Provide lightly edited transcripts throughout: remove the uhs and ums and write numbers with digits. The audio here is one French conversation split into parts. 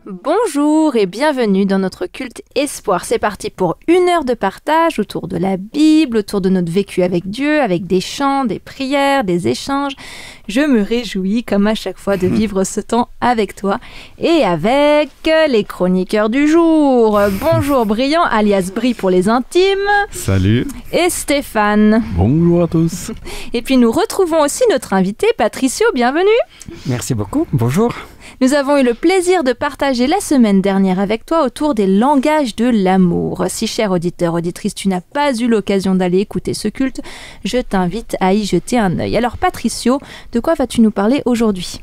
Bonjour et bienvenue dans notre culte Espoir. C'est parti pour 1 heure de partage autour de la Bible, autour de notre vécu avec Dieu, avec des chants, des prières, des échanges. Je me réjouis comme à chaque fois de vivre ce temps avec toi et avec les chroniqueurs du jour. Bonjour Brillant, alias Brie pour les intimes. Salut. Et Stéphane. Bonjour à tous. Et puis nous retrouvons aussi notre invité Patricio, bienvenue. Merci beaucoup, bonjour. Nous avons eu le plaisir de partager la semaine dernière avec toi autour des langages de l'amour. Si, cher auditeur, auditrice, tu n'as pas eu l'occasion d'aller écouter ce culte, je t'invite à y jeter un œil. Alors Patricio, de quoi vas-tu nous parler aujourd'hui ?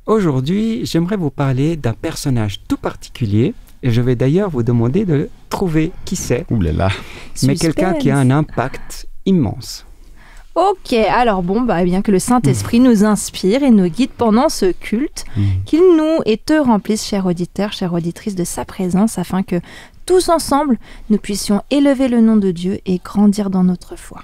Aujourd'hui, j'aimerais vous parler d'un personnage tout particulier et je vais d'ailleurs vous demander de trouver qui c'est. Ouh là là. Mais quelqu'un qui a un impact immense. Ok, alors bien que le Saint-Esprit nous inspire et nous guide pendant ce culte, qu'il nous et te remplisse, chers auditeurs, chères auditrices, de sa présence afin que tous ensemble, nous puissions élever le nom de Dieu et grandir dans notre foi.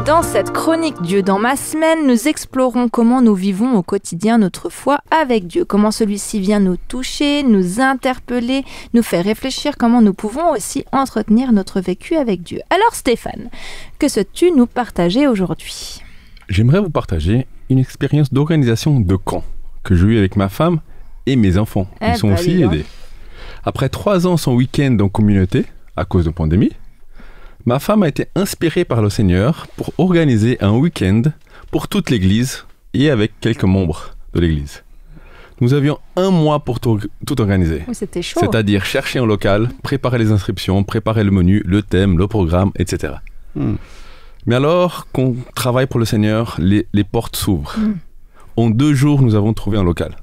Dans cette chronique Dieu dans ma semaine, nous explorons comment nous vivons au quotidien notre foi avec Dieu, comment celui-ci vient nous toucher, nous interpeller, nous faire réfléchir, comment nous pouvons aussi entretenir notre vécu avec Dieu. Alors Stéphane, que souhaites-tu nous partager aujourd'hui ? J'aimerais vous partager une expérience d'organisation de camp que j'ai eue avec ma femme et mes enfants. Ils sont aussi aidés. Après 3 ans sans week-end en communauté, à cause de pandémie, ma femme a été inspirée par le Seigneur pour organiser un week-end pour toute l'église et avec quelques membres de l'église. Nous avions 1 mois pour tout organiser. Oh, c'était chaud. C'est-à-dire chercher un local, préparer les inscriptions, préparer le menu, le thème, le programme, etc. Mais alors qu'on travaille pour le Seigneur, les portes s'ouvrent. En 2 jours, nous avons trouvé un local.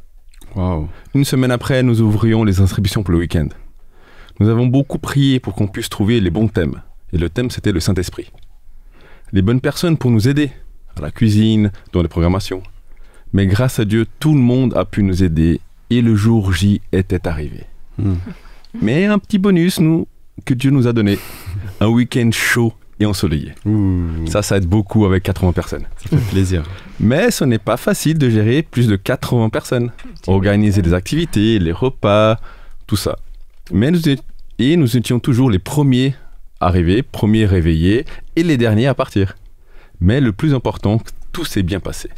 Wow. 1 semaine après, nous ouvrions les inscriptions pour le week-end. Nous avons beaucoup prié pour qu'on puisse trouver les bons thèmes. Et le thème, c'était le Saint-Esprit. Les bonnes personnes pour nous aider, à la cuisine, dans les programmations. Mais grâce à Dieu, tout le monde a pu nous aider et le jour J était arrivé. Mais un petit bonus, que Dieu nous a donné, un week-end chaud et ensoleillé. Ça aide beaucoup avec 80 personnes. Ça fait plaisir. Mais ce n'est pas facile de gérer plus de 80 personnes. Organiser les activités, les repas, tout ça. Mais nous étions toujours les premiers arrivés, premiers réveillés et les derniers à partir. Mais le plus important, tout s'est bien passé.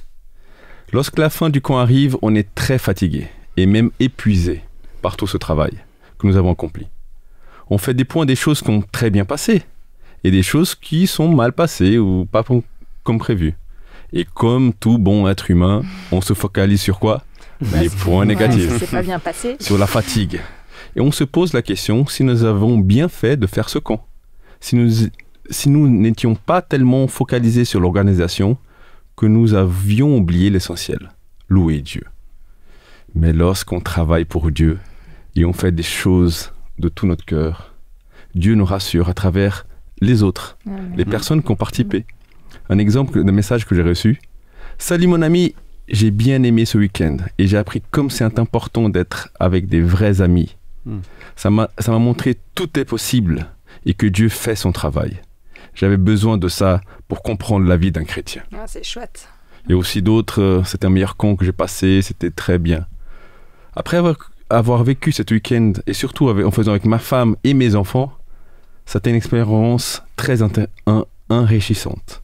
Lorsque la fin du camp arrive, on est très fatigué et même épuisé par tout ce travail que nous avons accompli. On fait des points des choses qui ont très bien passé et des choses qui sont mal passées ou pas comme prévu. Et comme tout bon être humain, on se focalise sur quoi ? Les points négatifs. Ça s'est pas bien passé. Sur la fatigue. Et on se pose la question si nous avons bien fait de faire ce camp. Si nous n'étions pas tellement focalisés sur l'organisation que nous avions oublié l'essentiel, louer Dieu. Mais lorsqu'on travaille pour Dieu et on fait des choses de tout notre cœur, Dieu nous rassure à travers les autres, les personnes qui ont participé. Un exemple d'un message que j'ai reçu. « Salut mon ami, j'ai bien aimé ce week-end et j'ai appris comme c'est important d'être avec des vrais amis. Ça m'a montré tout est possible. Et que Dieu fait son travail. J'avais besoin de ça pour comprendre la vie d'un chrétien. » C'est chouette. Et aussi d'autres, c'était un meilleur camp que j'ai passé, c'était très bien. Après avoir vécu cet week-end, et surtout en faisant avec ma femme et mes enfants, c'était une expérience très enrichissante.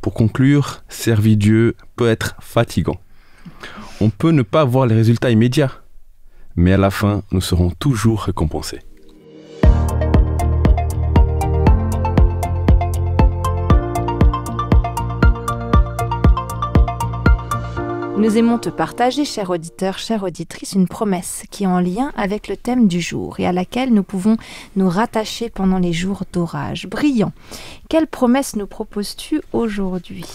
Pour conclure, servir Dieu peut être fatigant. On peut ne pas voir les résultats immédiats, mais à la fin, nous serons toujours récompensés. Nous aimons te partager, chers auditeurs, chères auditrices, une promesse qui est en lien avec le thème du jour et à laquelle nous pouvons nous rattacher pendant les jours d'orage. Brillant, quelle promesse nous proposes-tu aujourd'hui ?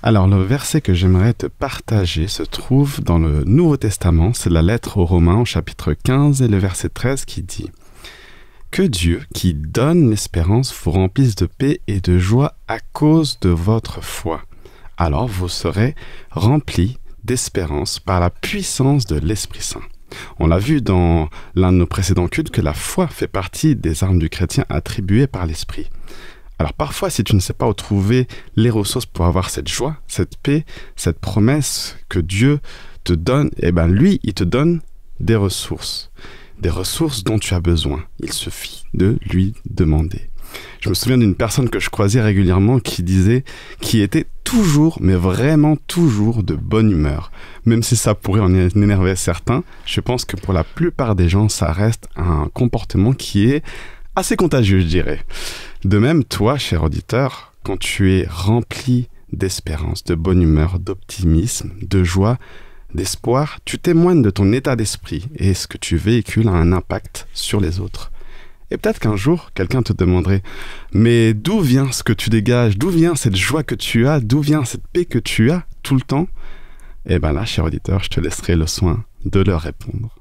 Alors, le verset que j'aimerais te partager se trouve dans le Nouveau Testament. C'est la lettre aux Romains au chapitre 15 et le verset 13 qui dit « Que Dieu, qui donne l'espérance, vous remplisse de paix et de joie à cause de votre foi. Alors vous serez remplis d'espérance par la puissance de l'Esprit Saint. » On l'a vu dans l'un de nos précédents cultes que la foi fait partie des armes du chrétien attribuées par l'Esprit. Alors parfois, si tu ne sais pas où trouver les ressources pour avoir cette joie, cette paix, cette promesse que Dieu te donne, eh bien lui, il te donne des ressources dont tu as besoin. Il suffit de lui demander. Je me souviens d'une personne que je croisais régulièrement qui était toujours, mais vraiment toujours de bonne humeur. Même si ça pourrait en énerver certains, je pense que pour la plupart des gens, ça reste un comportement qui est assez contagieux, je dirais. De même, toi, cher auditeur, quand tu es rempli d'espérance, de bonne humeur, d'optimisme, de joie, d'espoir, tu témoignes de ton état d'esprit et ce que tu véhicules a un impact sur les autres. Et peut-être qu'un jour, quelqu'un te demanderait « Mais d'où vient ce que tu dégages? D'où vient cette joie que tu as? D'où vient cette paix que tu as tout le temps ?» Et bien là, cher auditeur, je te laisserai le soin de leur répondre.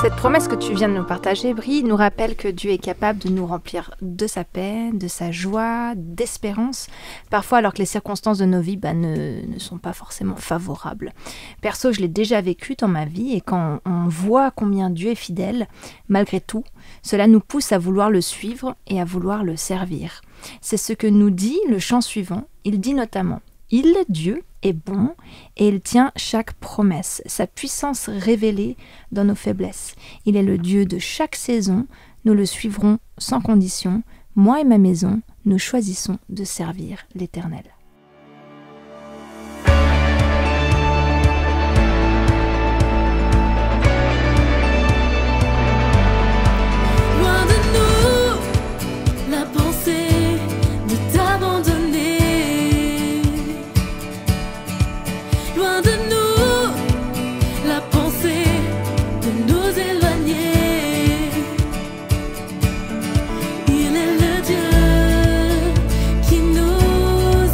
Cette promesse que tu viens de nous partager, Brie, nous rappelle que Dieu est capable de nous remplir de sa paix, de sa joie, d'espérance, parfois alors que les circonstances de nos vies ne sont pas forcément favorables. Perso, je l'ai déjà vécu dans ma vie et quand on voit combien Dieu est fidèle, malgré tout, cela nous pousse à vouloir le suivre et à vouloir le servir. C'est ce que nous dit le chant suivant. Il dit notamment « Il, Dieu, est bon et il tient chaque promesse, sa puissance révélée dans nos faiblesses. Il est le Dieu de chaque saison, nous le suivrons sans condition. Moi et ma maison, nous choisissons de servir l'Éternel. » Il est le Dieu qui nous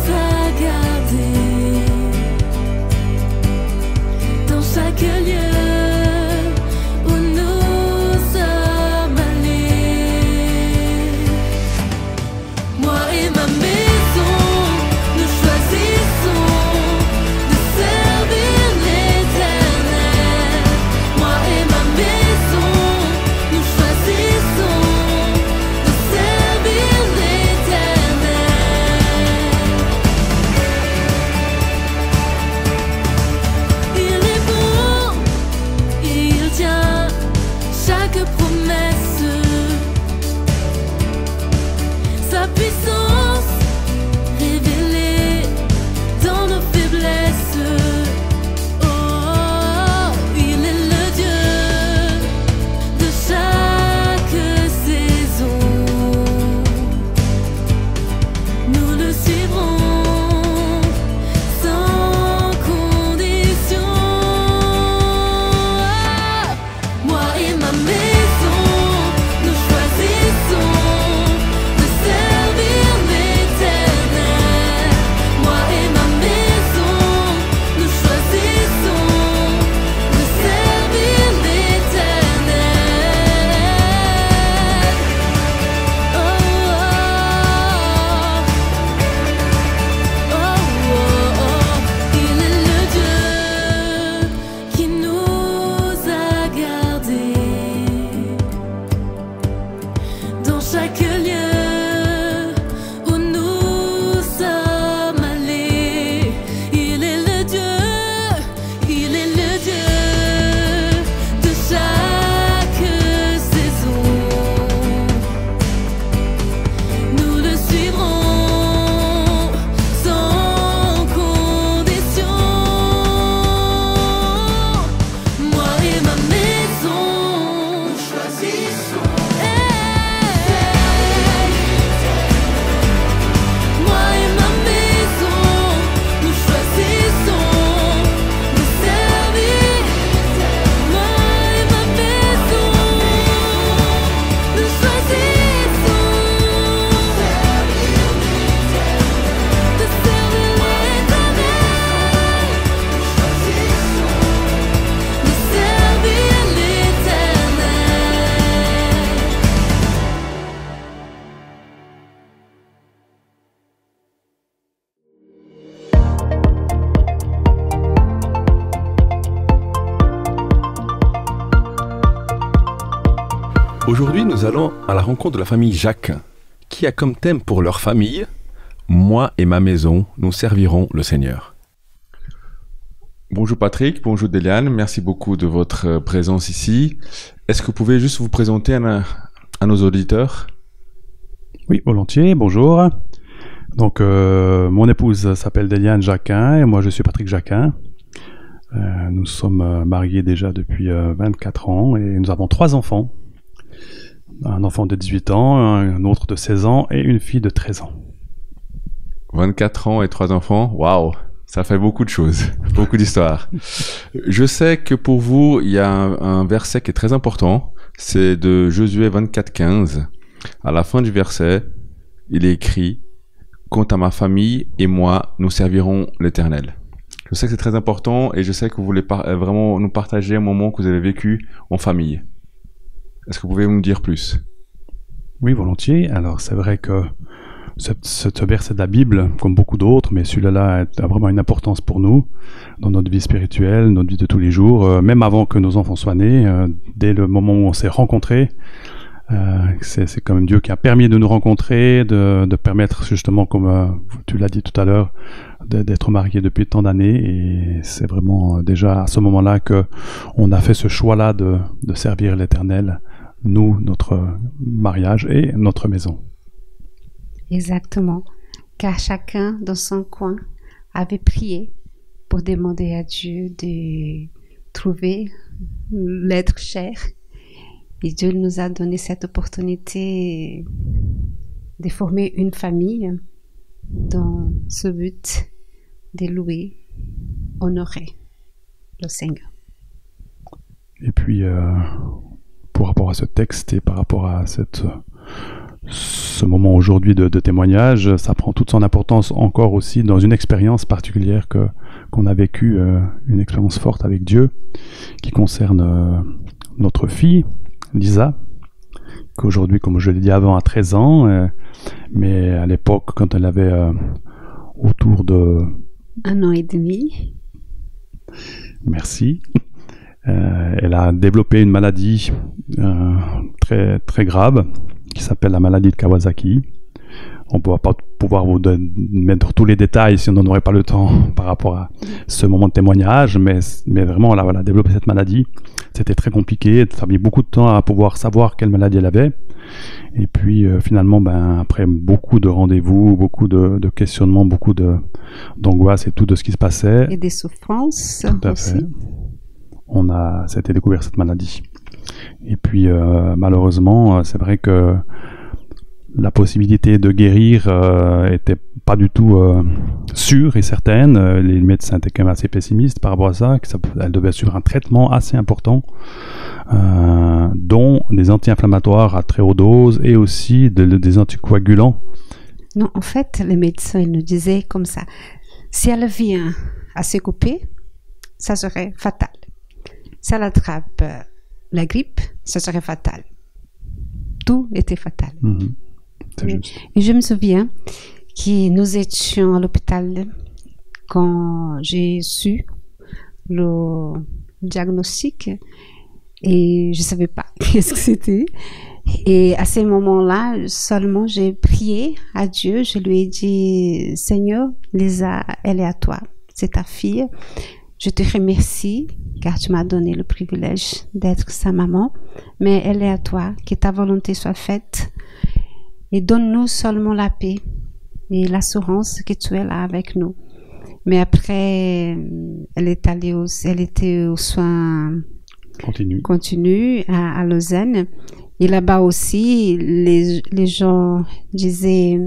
Aujourd'hui, nous allons à la rencontre de la famille Jacquin, qui a comme thème pour leur famille « Moi et ma maison, nous servirons le Seigneur ». Bonjour Patrick, bonjour Déliane, merci beaucoup de votre présence ici. Est-ce que vous pouvez juste vous présenter à nos auditeurs? Oui, volontiers, bonjour. Donc, mon épouse s'appelle Déliane Jacquin et moi je suis Patrick Jacquin. Nous sommes mariés déjà depuis 24 ans et nous avons 3 enfants. Un enfant de 18 ans, un autre de 16 ans et une fille de 13 ans. 24 ans et 3 enfants, waouh, ça fait beaucoup de choses, beaucoup d'histoires. Je sais que pour vous, il y a un verset qui est très important, c'est de Josué 24:15. À la fin du verset, il est écrit « Quant à ma famille et moi, nous servirons l'Éternel ». Je sais que c'est très important et je sais que vous voulez vraiment nous partager un moment que vous avez vécu en famille. Est-ce que vous pouvez nous dire plus? Oui, volontiers. Alors, c'est vrai que ce verset de la Bible, comme beaucoup d'autres, mais celui-là a vraiment une importance pour nous, dans notre vie spirituelle, notre vie de tous les jours, même avant que nos enfants soient nés, dès le moment où on s'est rencontrés. C'est quand même Dieu qui a permis de nous rencontrer, de permettre justement, comme tu l'as dit tout à l'heure, d'être mariés depuis tant d'années. Et c'est vraiment déjà à ce moment-là que on a fait ce choix-là de servir l'Éternel, nous, notre mariage et notre maison. Exactement, car chacun dans son coin avait prié pour demander à Dieu de trouver l'être cher. Et Dieu nous a donné cette opportunité de former une famille dans ce but de louer, honorer le Seigneur. Et puis, par rapport à ce texte et par rapport à ce moment aujourd'hui de témoignage, ça prend toute son importance encore aussi dans une expérience particulière qu'on a vécue, une expérience forte avec Dieu qui concerne notre fille, Lisa, qu'aujourd'hui, comme je l'ai dit avant, a 13 ans, mais à l'époque, quand elle avait autour de... 1 an et demi. Merci. Elle a développé une maladie très, très grave qui s'appelle la maladie de Kawasaki. On ne va pas pouvoir vous mettre tous les détails si on n'en aurait pas le temps par rapport à ce moment de témoignage, mais vraiment, elle a développé cette maladie. C'était très compliqué, ça a mis beaucoup de temps à pouvoir savoir quelle maladie elle avait. Et puis finalement, après beaucoup de rendez-vous, beaucoup de questionnements, beaucoup d'angoisse et tout de ce qui se passait. Et des souffrances tout à aussi. Fait. Ça a été découvert cette maladie. Et puis malheureusement, c'est vrai que la possibilité de guérir était pas du tout sûre et certaine. Les médecins étaient quand même assez pessimistes par rapport à ça. Elle devait suivre un traitement assez important, dont des anti-inflammatoires à très haute dose et aussi des anticoagulants. Non, en fait, les médecins nous disaient comme ça. Si elle vient à se couper, ça serait fatal. Si elle attrape la grippe, ça serait fatal. Tout était fatal. Mmh. C'est juste. Et je me souviens que nous étions à l'hôpital quand j'ai su le diagnostic et je ne savais pas qu'est-ce que c'était. Et à ce moment-là, seulement j'ai prié à Dieu. Je lui ai dit, Seigneur, Lisa, elle est à toi. C'est ta fille. Je te remercie car tu m'as donné le privilège d'être sa maman. Mais elle est à toi. Que ta volonté soit faite. Et donne-nous seulement la paix et l'assurance que tu es là avec nous. Mais après, elle était aux soins continus à Lausanne. Et là-bas aussi, les gens disaient...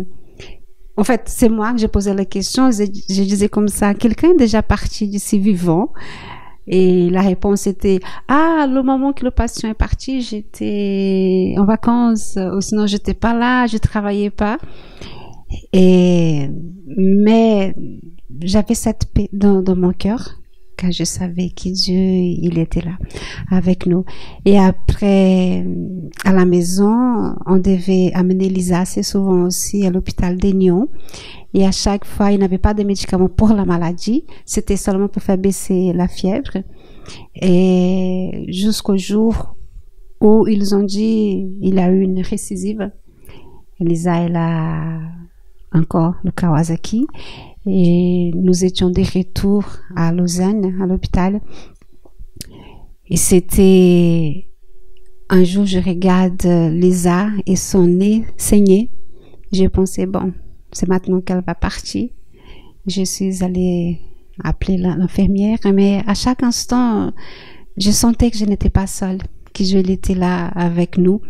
En fait, c'est moi que j'ai posé la question. Je disais comme ça, quelqu'un est déjà parti d'ici vivant? Et la réponse était, le moment que le patient est parti, j'étais en vacances, ou sinon j'étais pas là, je travaillais pas. Mais j'avais cette paix dans mon cœur, car je savais que Dieu, il était là avec nous. Et après, à la maison, on devait amener Lisa assez souvent aussi à l'hôpital d'Aignan. Et à chaque fois, il n'avait pas de médicaments pour la maladie. C'était seulement pour faire baisser la fièvre. Et jusqu'au jour où ils ont dit il a eu une récidive. Elisa, elle a encore le Kawasaki. Et nous étions de retour à Lausanne, à l'hôpital. Et c'était un jour, je regarde Lisa et son nez saigné. J'ai pensé, bon, c'est maintenant qu'elle va partir. Je suis allée appeler l'infirmière, mais à chaque instant, je sentais que je n'étais pas seule, que Dieu était là avec nous.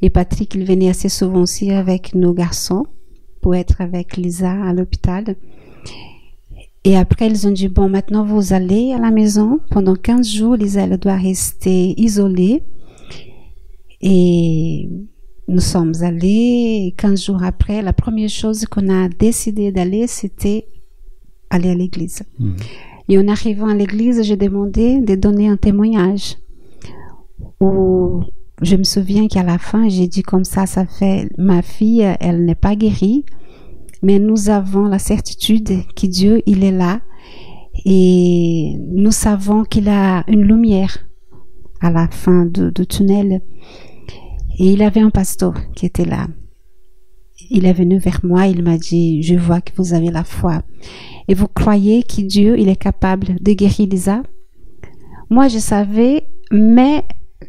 Et Patrick, il venait assez souvent aussi avec nos garçons pour être avec Lisa à l'hôpital. Et après, ils ont dit, bon, maintenant, vous allez à la maison. Pendant 15 jours, Lisa, elle doit rester isolée. Et nous sommes allés. 15 jours après, la première chose qu'on a décidé d'aller, c'était aller à l'église. Et en arrivant à l'église, j'ai demandé de donner un témoignage. Où je me souviens qu'à la fin, j'ai dit comme ça fait, ma fille, elle n'est pas guérie. Mais nous avons la certitude que Dieu, il est là et nous savons qu'il a une lumière à la fin du tunnel. Et il y avait un pasteur qui était là. Il est venu vers moi, il m'a dit, je vois que vous avez la foi. Et vous croyez que Dieu, il est capable de guérir Lisa? Moi, je savais, mais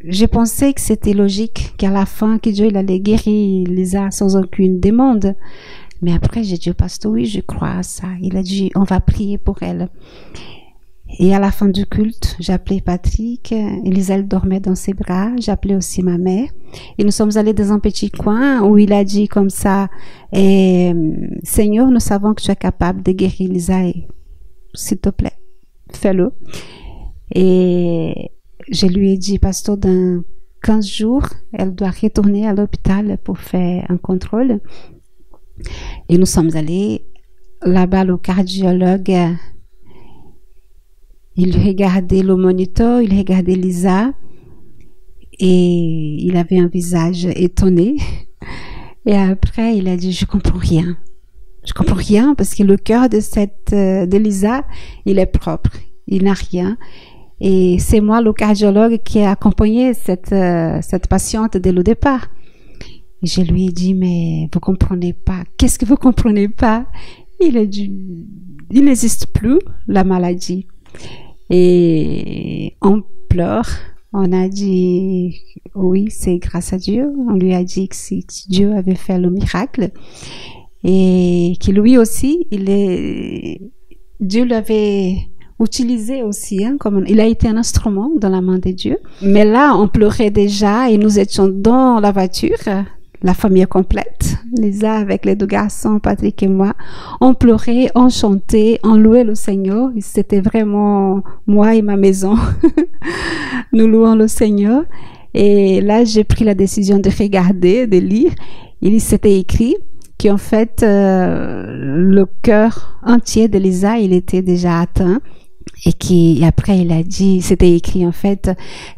je pensais que c'était logique qu'à la fin, que Dieu, il allait guérir Lisa sans aucune demande. Mais après, j'ai dit au pasteur, oui, je crois à ça. Il a dit, on va prier pour elle. Et à la fin du culte, j'ai appelé Patrick. Elisa, elle dormait dans ses bras. J'ai appelé aussi ma mère. Et nous sommes allés dans un petit coin où il a dit comme ça, Seigneur, nous savons que tu es capable de guérir Elisa. S'il te plaît, fais-le. Et je lui ai dit, pasteur, dans 15 jours, elle doit retourner à l'hôpital pour faire un contrôle. Et nous sommes allés là-bas, le cardiologue, il regardait le moniteur, il regardait Lisa et il avait un visage étonné. Et après, il a dit, je comprends rien. Je comprends rien parce que le cœur de Lisa, il est propre, il n'a rien. Et c'est moi, le cardiologue, qui a accompagné cette patiente dès le départ. Et je lui ai dit, mais vous comprenez pas. Qu'est-ce que vous comprenez pas? Il a dit, il n'existe plus, la maladie. Et on pleure. On a dit, oui, c'est grâce à Dieu. On lui a dit que si Dieu avait fait le miracle. Et que lui aussi, Dieu l'avait utilisé aussi, hein, comme il a été un instrument dans la main de Dieu. Mais là, on pleurait déjà et nous étions dans la voiture. La famille complète, Lisa avec les deux garçons, Patrick et moi, on pleurait, on chantait, on louait le Seigneur. C'était vraiment moi et ma maison. Nous louons le Seigneur. Et là, j'ai pris la décision de regarder, de lire. Il s'était écrit qu'en fait, le cœur entier de Lisa, il était déjà atteint. Et après il a dit, c'était écrit en fait,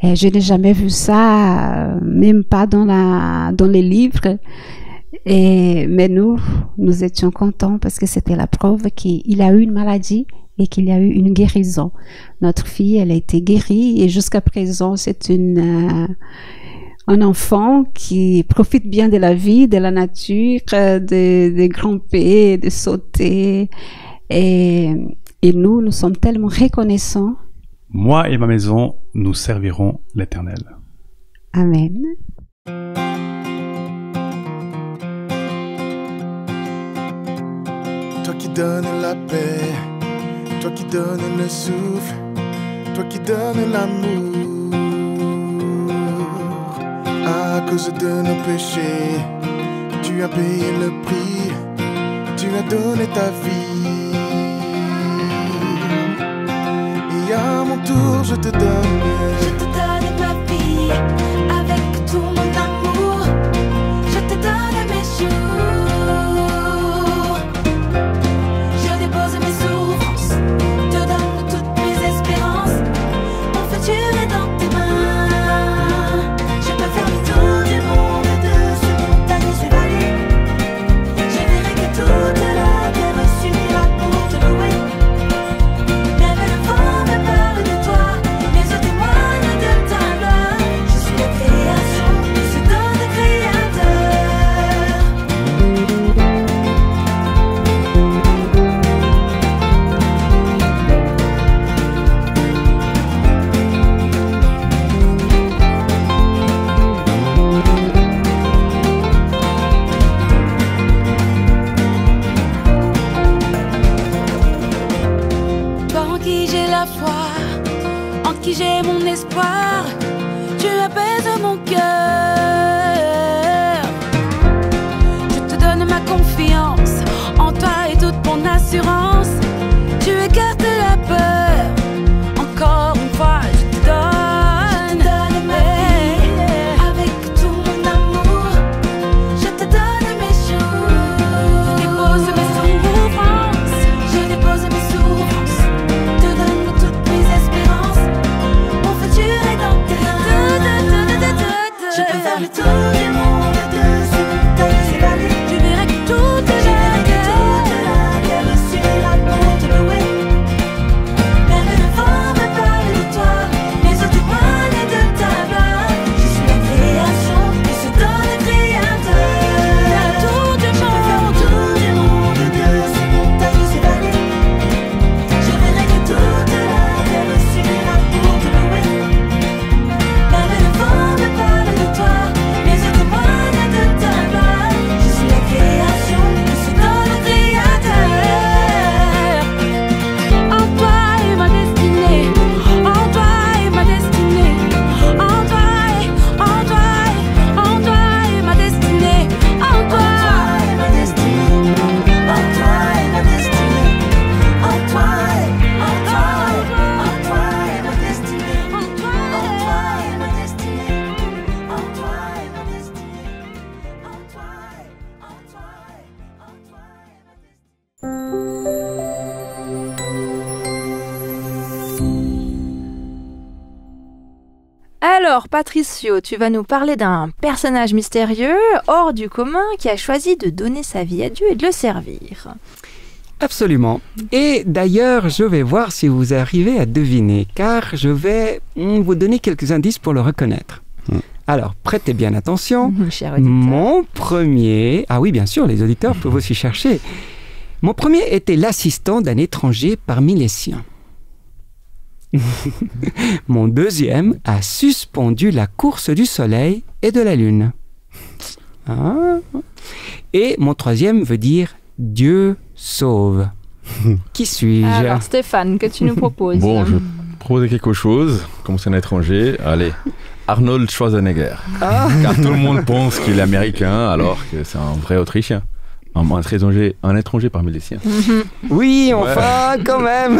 je n'ai jamais vu ça, même pas dans les livres. Mais nous étions contents parce que c'était la preuve qu'il a eu une maladie et qu'il y a eu une guérison. Notre fille, elle a été guérie et jusqu'à présent, c'est un enfant qui profite bien de la vie, de la nature, de grimper, de sauter. Et nous sommes tellement reconnaissants. Moi et ma maison, nous servirons l'Éternel. Amen. Toi qui donnes la paix, toi qui donnes le souffle, toi qui donnes l'amour. À cause de nos péchés, tu as payé le prix, tu as donné ta vie. Et à mon tour, je te donne ma vie, avec tout mon amour, je te donne mes jours. Je dépose mes souffrances, te donne toutes mes espérances. Mon futur est dans tes mains. Je peux faire le tour du monde, de ces montagnes et ces vallées. Je verrai que toute la terre suffira pour te louer. Même le vent me parle de toi, les eaux témoignent de ta gloire. Je suis figer mon espoir, tu apaises mon cœur. Je te donne ma confiance, en toi et toute mon assurance. Tu écartes la peur, encore une fois je te donne ma vie. Avec tout mon amour, je te donne mes jours. Je dépose mes souffrances, je dépose mes souffrances. Te donne toutes mes espérances, mon futur est dans tes mains. Je peux faire le tour du monde, de ces montagnes et vallées. Tu verras que toute la terre sur la pour te louer. Même le vent me parle de toi, les eaux témoignent de ta gloire. Je suis la création, et se donne le créateur. Tour du monde, de ces montagnes et vallées. Je verrai que toute la terre sur la pour te louer. Même le vent me parle de toi, les eaux témoignent de ta gloire. Je suis la création, et se donne le créateur. En toi est ma destinée, en toi est ma destinée, en toi est ma destinée, en toi est ma destinée, en toi est ma destinée, en toi est ma destinée, en toi est ma destinée, en toi est ma destinée, en toi Alors, Patricio, tu vas nous parler d'un personnage mystérieux, hors du commun, qui a choisi de donner sa vie à Dieu et de le servir. Absolument. Et d'ailleurs, je vais voir si vous arrivez à deviner, car je vais vous donner quelques indices pour le reconnaître. Alors, prêtez bien attention. Cher auditeur. Mon premier... Ah oui, bien sûr, les auditeurs peuvent aussi chercher. Mon premier était l'assistant d'un étranger parmi les siens. Mon deuxième a suspendu la course du soleil et de la lune. Ah. Et mon troisième veut dire Dieu sauve. Qui suis-je? Alors, Stéphane, que tu nous proposes? Bon, je vais proposer quelque chose, comme c'est un étranger. Allez, Arnold Schwarzenegger. Ah. Car tout le monde pense qu'il est américain, alors que c'est un vrai Autrichien. Un étranger parmi les siens. Oui, enfin, quand même.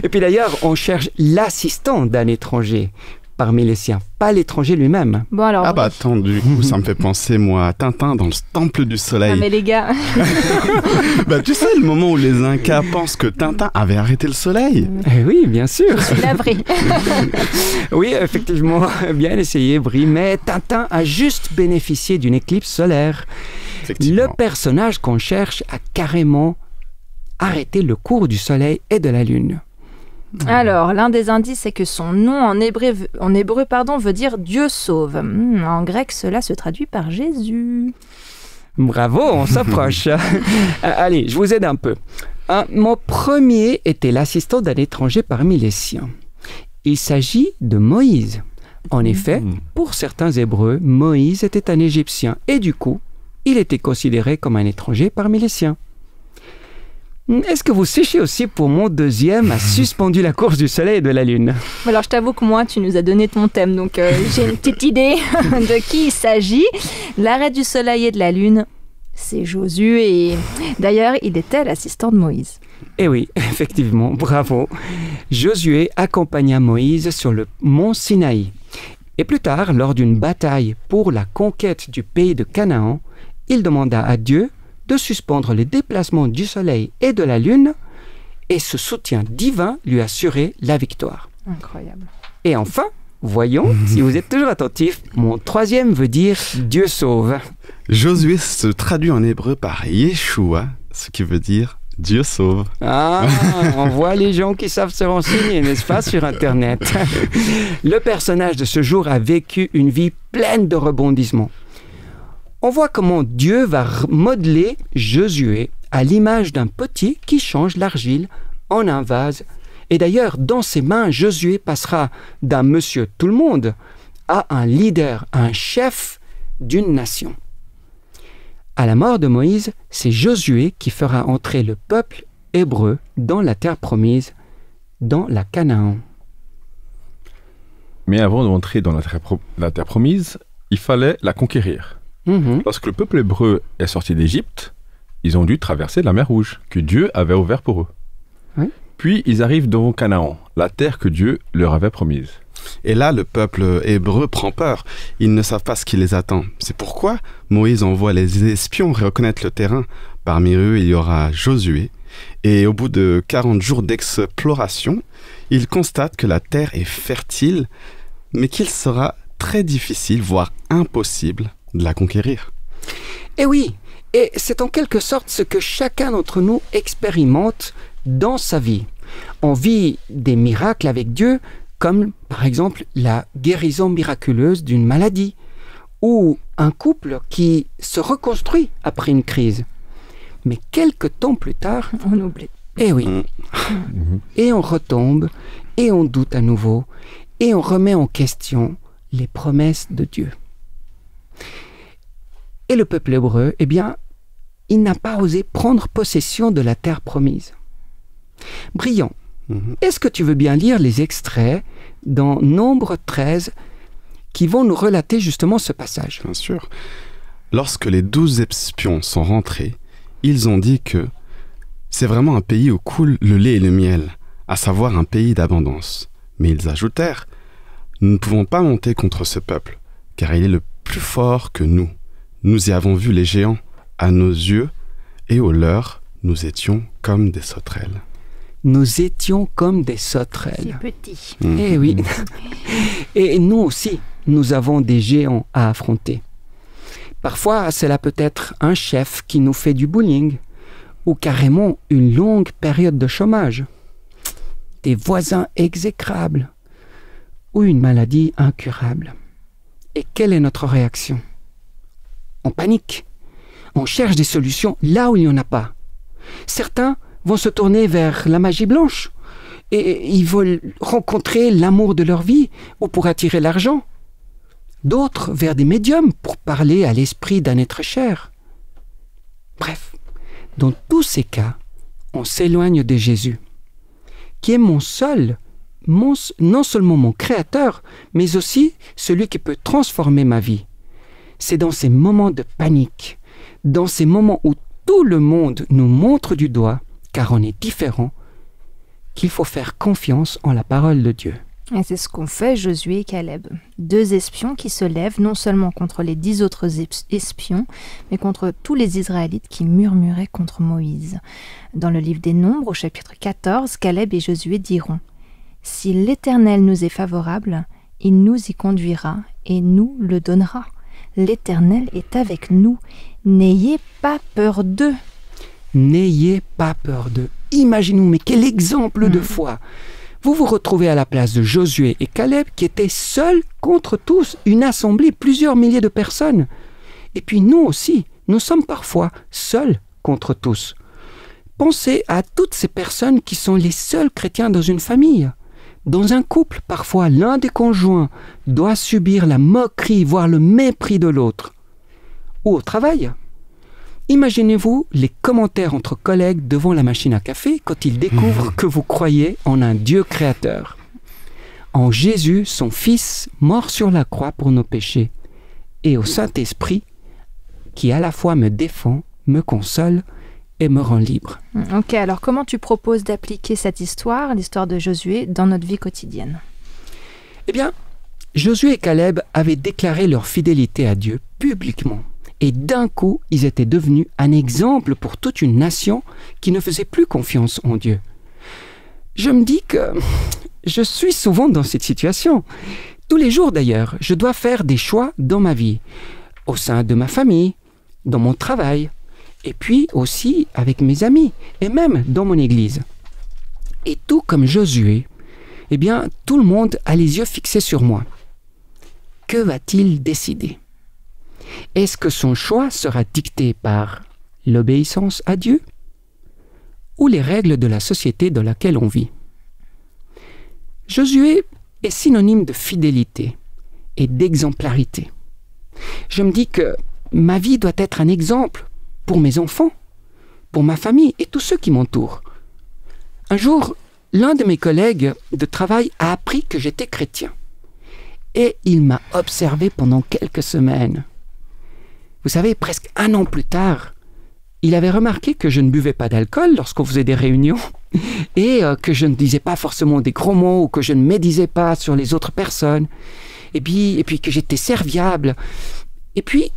Et puis d'ailleurs, on cherche l'assistant d'un étranger parmi les siens, pas l'étranger lui-même. Bon alors. Ah bah attends, du coup, ça me fait penser, moi, à Tintin dans le Temple du Ah Soleil. mais les gars. Bah tu sais, le moment où les Incas pensent que Tintin avait arrêté le soleil. Eh oui, bien sûr. Je suis navrée. Oui, effectivement, bien essayé, Brie. Mais Tintin a juste bénéficié d'une éclipse solaire. Le personnage qu'on cherche a carrément arrêté le cours du soleil et de la lune. Alors, l'un des indices, c'est que son nom en hébreu veut dire Dieu sauve. En grec, cela se traduit par Jésus. Bravo, on s'approche. Allez, je vous aide un peu. Mon premier était l'assistant d'un étranger parmi les siens. Il s'agit de Moïse. En effet, pour certains Hébreux, Moïse était un Égyptien et du coup, il était considéré comme un étranger parmi les siens. Est-ce que vous séchez aussi pour mon deuxième a suspendu la course du soleil et de la lune? Alors, je t'avoue que moi, tu nous as donné ton thème, donc j'ai une petite idée de qui il s'agit. L'arrêt du soleil et de la lune, c'est Josué. D'ailleurs, il était l'assistant de Moïse. Eh oui, effectivement, bravo. Josué accompagna Moïse sur le mont Sinaï. Et plus tard, lors d'une bataille pour la conquête du pays de Canaan, il demanda à Dieu de suspendre les déplacements du soleil et de la lune, et ce soutien divin lui assurait la victoire. Incroyable. Et enfin, voyons, si vous êtes toujours attentifs, mon troisième veut dire Dieu sauve. Josué se traduit en hébreu par Yeshua, ce qui veut dire Dieu sauve. Ah, on voit les gens qui savent se renseigner, n'est-ce pas, sur Internet. Le personnage de ce jour a vécu une vie pleine de rebondissements. On voit comment Dieu va modeler Josué à l'image d'un petit qui change l'argile en un vase. Et d'ailleurs, dans ses mains, Josué passera d'un monsieur tout le monde à un leader, un chef d'une nation. À la mort de Moïse, c'est Josué qui fera entrer le peuple hébreu dans la terre promise, dans la Canaan. Mais avant d'entrer dans la terre promise, il fallait la conquérir. Lorsque le peuple hébreu est sorti d'Égypte, ils ont dû traverser la mer Rouge, que Dieu avait ouverte pour eux. Oui. Puis ils arrivent devant Canaan, la terre que Dieu leur avait promise. Et là, le peuple hébreu prend peur. Ils ne savent pas ce qui les attend. C'est pourquoi Moïse envoie les espions reconnaître le terrain. Parmi eux, il y aura Josué. Et au bout de 40 jours d'exploration, ils constatent que la terre est fertile, mais qu'il sera très difficile, voire impossible, de la conquérir. Et oui, et c'est en quelque sorte ce que chacun d'entre nous expérimente dans sa vie. On vit des miracles avec Dieu, comme par exemple la guérison miraculeuse d'une maladie, ou un couple qui se reconstruit après une crise. Mais quelques temps plus tard, On oublie. eh oui, et on retombe, et on doute à nouveau, et on remet en question les promesses de Dieu. Et le peuple hébreu, eh bien, il n'a pas osé prendre possession de la terre promise. Brillant, est-ce que tu veux bien lire les extraits dans Nombre 13 qui vont nous relater justement ce passage? Bien sûr. Lorsque les 12 espions sont rentrés, ils ont dit que c'est vraiment un pays où coule le lait et le miel, à savoir un pays d'abondance. Mais ils ajoutèrent, nous ne pouvons pas monter contre ce peuple, car il est le plus fort que nous. Nous y avons vu les géants, à nos yeux, et aux leurs, nous étions comme des sauterelles. Nous étions comme des C'est sauterelles. petit. Eh oui. Et nous aussi, nous avons des géants à affronter. Parfois, cela peut être un chef qui nous fait du bullying, ou carrément une longue période de chômage, des voisins exécrables, ou une maladie incurable. Et quelle est notre réaction? On panique. On cherche des solutions là où il n'y en a pas. Certains vont se tourner vers la magie blanche et ils veulent rencontrer l'amour de leur vie ou pour attirer l'argent. D'autres vers des médiums pour parler à l'esprit d'un être cher. Bref, dans tous ces cas, on s'éloigne de Jésus, qui est non seulement mon créateur, mais aussi celui qui peut transformer ma vie. C'est dans ces moments de panique, dans ces moments où tout le monde nous montre du doigt, car on est différent, qu'il faut faire confiance en la parole de Dieu. Et c'est ce qu'ont fait Josué et Caleb. 2 espions qui se lèvent non seulement contre les 10 autres espions, mais contre tous les Israélites qui murmuraient contre Moïse. Dans le livre des Nombres, au chapitre 14, Caleb et Josué diront « Si l'Éternel nous est favorable, il nous y conduira et nous le donnera. L'Éternel est avec nous. N'ayez pas peur d'eux. » N'ayez pas peur d'eux. Imaginez-vous, mais quel exemple de foi! Vous vous retrouvez à la place de Josué et Caleb qui étaient seuls contre tous, une assemblée, plusieurs milliers de personnes. Et puis nous aussi, nous sommes parfois seuls contre tous. Pensez à toutes ces personnes qui sont les seuls chrétiens dans une famille. Dans un couple, parfois, l'un des conjoints doit subir la moquerie, voire le mépris de l'autre. Ou au travail. Imaginez-vous les commentaires entre collègues devant la machine à café quand ils découvrent que vous croyez en un Dieu créateur. En Jésus, son Fils, mort sur la croix pour nos péchés, et au Saint-Esprit, qui à la fois me défend, me console et me rend libre. Ok, alors comment tu proposes d'appliquer cette histoire, l'histoire de Josué, dans notre vie quotidienne? Eh bien, Josué et Caleb avaient déclaré leur fidélité à Dieu publiquement. Et d'un coup, ils étaient devenus un exemple pour toute une nation qui ne faisait plus confiance en Dieu. Je me dis que je suis souvent dans cette situation. Tous les jours d'ailleurs, je dois faire des choix dans ma vie, au sein de ma famille, dans mon travail, et puis aussi avec mes amis, et même dans mon église. Et tout comme Josué, eh bien, tout le monde a les yeux fixés sur moi. Que va-t-il décider ? Est-ce que son choix sera dicté par l'obéissance à Dieu ou les règles de la société dans laquelle on vit? Josué est synonyme de fidélité et d'exemplarité. Je me dis que ma vie doit être un exemple pour mes enfants, pour ma famille et tous ceux qui m'entourent. Un jour, l'un de mes collègues de travail a appris que j'étais chrétien. et il m'a observé pendant quelques semaines. Vous savez, presque 1 an plus tard, il avait remarqué que je ne buvais pas d'alcool lorsqu'on faisait des réunions et que je ne disais pas forcément des gros mots ou que je ne médisais pas sur les autres personnes et puis que j'étais serviable. Et puis,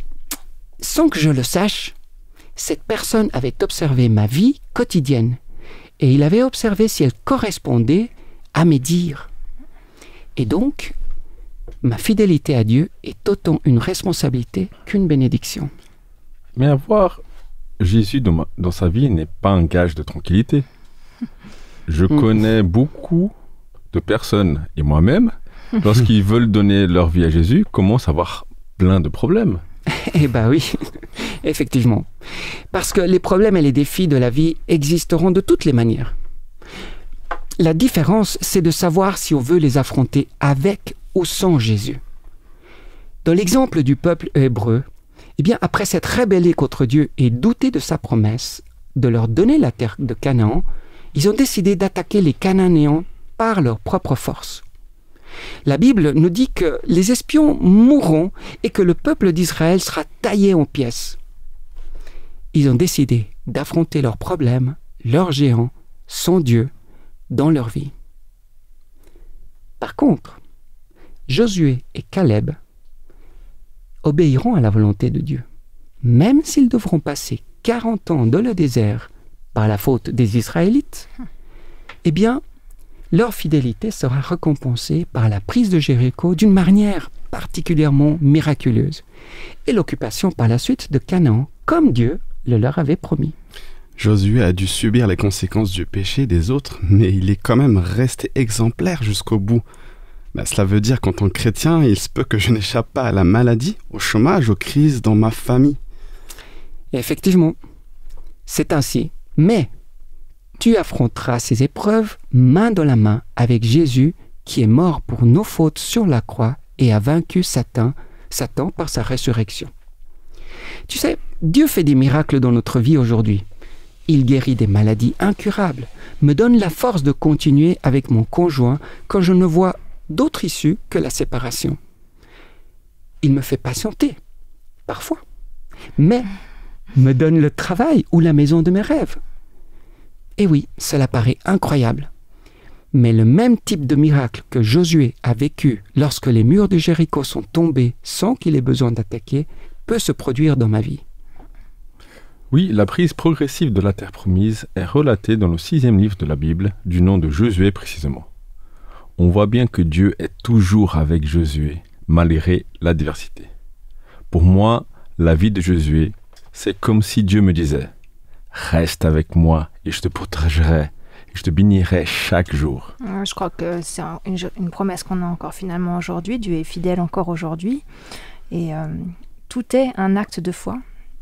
sans que je le sache, cette personne avait observé ma vie quotidienne et il avait observé si elle correspondait à mes dires. Et donc, ma fidélité à Dieu est autant une responsabilité qu'une bénédiction. Mais avoir Jésus dans sa vie n'est pas un gage de tranquillité. Je connais beaucoup de personnes, et moi-même, lorsqu'ils veulent donner leur vie à Jésus, commencent à avoir plein de problèmes. Eh bien oui, effectivement. Parce que les problèmes et les défis de la vie existeront de toutes les manières. La différence, c'est de savoir si on veut les affronter avec ou sans Jésus. Dans l'exemple du peuple hébreu, eh bien, après s'être rébellé contre Dieu et douté de sa promesse de leur donner la terre de Canaan, ils ont décidé d'attaquer les Cananéens par leur propre force. La Bible nous dit que les espions mourront et que le peuple d'Israël sera taillé en pièces. Ils ont décidé d'affronter leurs problèmes, leurs géants, sans Dieu, dans leur vie. Par contre, Josué et Caleb obéiront à la volonté de Dieu, même s'ils devront passer 40 ans dans le désert par la faute des Israélites. Eh bien, leur fidélité sera récompensée par la prise de Jéricho d'une manière particulièrement miraculeuse et l'occupation par la suite de Canaan, comme Dieu le leur avait promis. Josué a dû subir les conséquences du péché des autres, mais il est quand même resté exemplaire jusqu'au bout. Cela veut dire qu'en tant que chrétien, il se peut que je n'échappe pas à la maladie, au chômage, aux crises dans ma famille. Effectivement, c'est ainsi. Mais tu affronteras ces épreuves main dans la main avec Jésus qui est mort pour nos fautes sur la croix et a vaincu Satan par sa résurrection. Tu sais, Dieu fait des miracles dans notre vie aujourd'hui. Il guérit des maladies incurables, me donne la force de continuer avec mon conjoint quand je ne vois d'autre issue que la séparation. Il me fait patienter, parfois, mais me donne le travail ou la maison de mes rêves. Et oui, cela paraît incroyable. Mais le même type de miracle que Josué a vécu lorsque les murs de Jéricho sont tombés sans qu'il ait besoin d'attaquer peut se produire dans ma vie. Oui, la prise progressive de la terre promise est relatée dans le 6e livre de la Bible, du nom de Josué précisément. On voit bien que Dieu est toujours avec Josué, malgré l'adversité. Pour moi, la vie de Josué, c'est comme si Dieu me disait « Reste avec moi et je te protégerai, et je te bénirai chaque jour. » Je crois que c'est une promesse qu'on a encore finalement aujourd'hui. Dieu est fidèle encore aujourd'hui. Et tout est un acte de foi.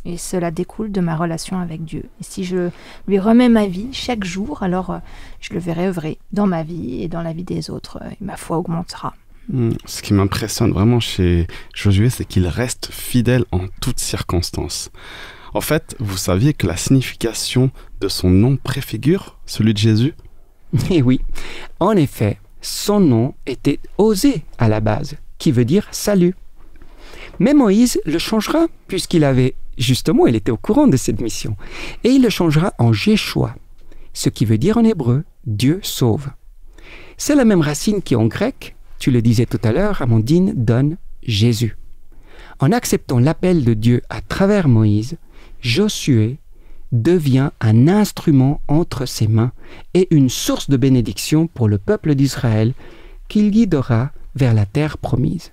Et cela découle de ma relation avec Dieu. Et si je lui remets ma vie chaque jour, alors je le verrai œuvrer dans ma vie et dans la vie des autres. Et ma foi augmentera. Ce qui m'impressionne vraiment chez Josué, c'est qu'il reste fidèle en toutes circonstances. En fait, vous saviez que la signification de son nom préfigure celui de Jésus ? Eh oui, en effet, son nom était Osée à la base, qui veut dire salut. Mais Moïse le changera, puisqu'il était au courant de cette mission. Et il le changera en Jéchoua, ce qui veut dire en hébreu « Dieu sauve ». C'est la même racine qui en grec, tu le disais tout à l'heure, Amandine, donne Jésus. En acceptant l'appel de Dieu à travers Moïse, Josué devient un instrument entre ses mains et une source de bénédiction pour le peuple d'Israël qu'il guidera vers la terre promise.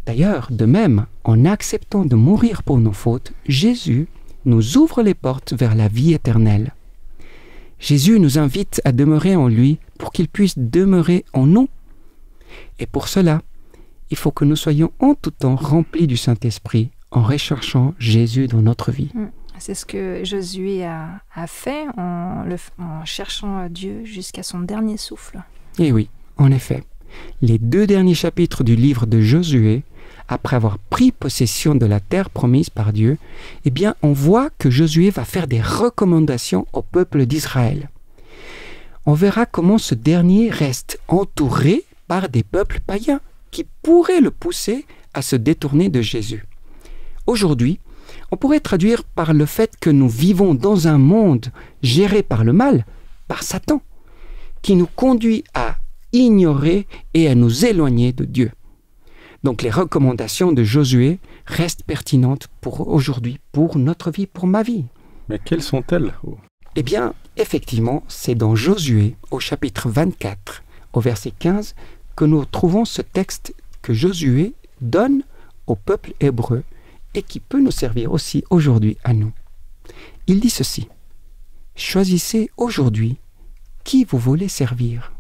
D'ailleurs, de même, en acceptant de mourir pour nos fautes, Jésus nous ouvre les portes vers la vie éternelle. Jésus nous invite à demeurer en lui pour qu'il puisse demeurer en nous. Et pour cela, il faut que nous soyons en tout temps remplis du Saint-Esprit en recherchant Jésus dans notre vie. C'est ce que Josué a fait en cherchant Dieu jusqu'à son dernier souffle. Et oui, en effet, les 2 derniers chapitres du livre de Josué, après avoir pris possession de la terre promise par Dieu, eh bien, on voit que Josué va faire des recommandations au peuple d'Israël. On verra comment ce dernier reste entouré par des peuples païens, qui pourraient le pousser à se détourner de Jésus. Aujourd'hui, on pourrait traduire par le fait que nous vivons dans un monde géré par le mal, par Satan, qui nous conduit à ignorer et à nous éloigner de Dieu. Donc les recommandations de Josué restent pertinentes pour aujourd'hui, pour notre vie, pour ma vie. Mais quelles sont-elles? Eh bien, effectivement, c'est dans Josué, au chapitre 24, au verset 15, que nous trouvons ce texte que Josué donne au peuple hébreu et qui peut nous servir aussi aujourd'hui à nous. Il dit ceci: « Choisissez aujourd'hui qui vous voulez servir,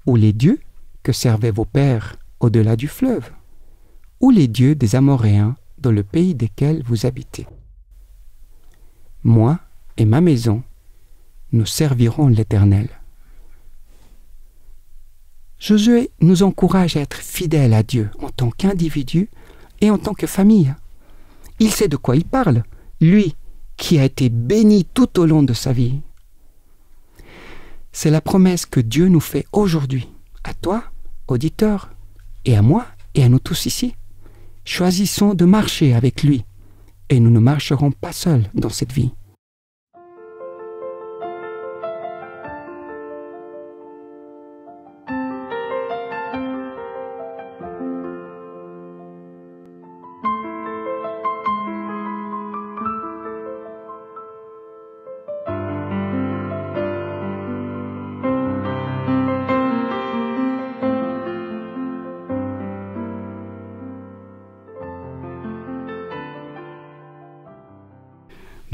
ou les dieux que servaient vos pères au-delà du fleuve, ou les dieux des Amoréens dans le pays desquels vous habitez. Moi et ma maison, nous servirons l'Éternel. » Josué nous encourage à être fidèles à Dieu en tant qu'individu et en tant que famille. Il sait de quoi il parle, lui qui a été béni tout au long de sa vie. C'est la promesse que Dieu nous fait aujourd'hui, à toi, auditeur, et à moi et à nous tous ici. Choisissons de marcher avec lui et nous ne marcherons pas seuls dans cette vie.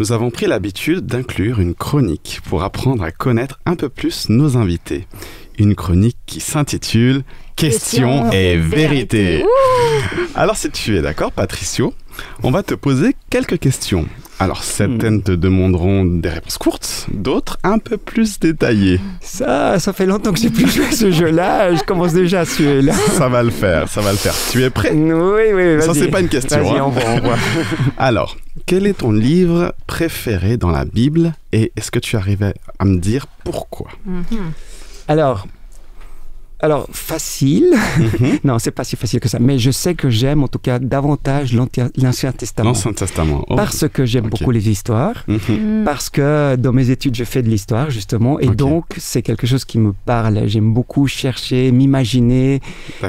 Nous avons pris l'habitude d'inclure une chronique pour apprendre à connaître un peu plus nos invités. Une chronique qui s'intitule « Questions et vérité ». Alors si tu es d'accord, Patricio, on va te poser quelques questions. Alors certaines te demanderont des réponses courtes, d'autres un peu plus détaillées. Ça fait longtemps que j'ai plus joué à ce jeu-là, je commence déjà à suer là. Ça va le faire. Tu es prêt? Oui, vas-y. Ça, c'est pas une question. Vas-y, on voit. Alors, quel est ton livre préféré dans la Bible et est-ce que tu arrivais à me dire pourquoi? Alors, facile. Non, c'est pas si facile que ça. Mais je sais que j'aime en tout cas davantage l'Ancien Testament. L'Ancien Testament. Oh. Parce que j'aime beaucoup les histoires. Parce que dans mes études, je fais de l'histoire, justement. Et donc, c'est quelque chose qui me parle. J'aime beaucoup chercher, m'imaginer.